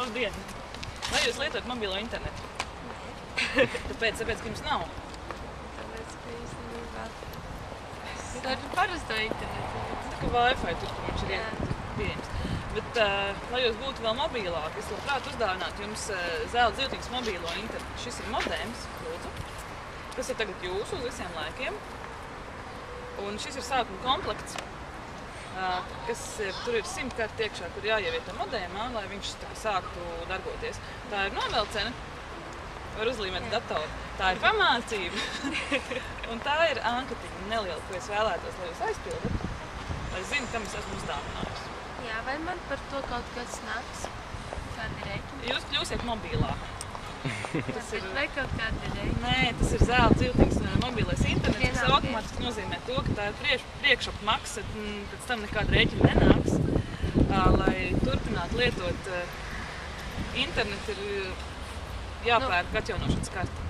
Labdien! Vai jūs lietojat mobilo internetu? Tāpēc, ka jums nav? Tāpēc, ka īstenībā es ar parasto internetu. Tā kā Wi-Fi tur viņš ir pieejams. Bet, lai jūs būtu vēl mobilāk, es labprāt uzdāvinātu jums zelta ziltīgas mobilo internetu. Šis ir modems, lūdzu. Tas ir tagad jūsu uz visiem laikiem. Un šis ir sākuma komplekts, kas tur ir 100 karti iekšā, kur jāievieta modēmā, lai viņš sāktu darboties. Tā ir novelcene, var uzlīmēt datoru. Tā ir pamācība. Un tā ir anketiņa neliela, ko es vēlētos, lai jūs aizpildat, lai zinu, kam es esmu uzdāvinājusi. Jā, vai man par to kaut kas nāks? Kādi rēķini? Jūs kļūsiet mobilāk. Tas ir vai kaut kādi rēķini? Nē, tas ir zelta ziltīgs mobilais internets, kas automātiski nozīmē to, ka tā ir priekšapmaksa, pēc tam nekāda rēķina nenāks. Lai turpinātu lietot internetu, ir jāpērk atjaunošanas karta.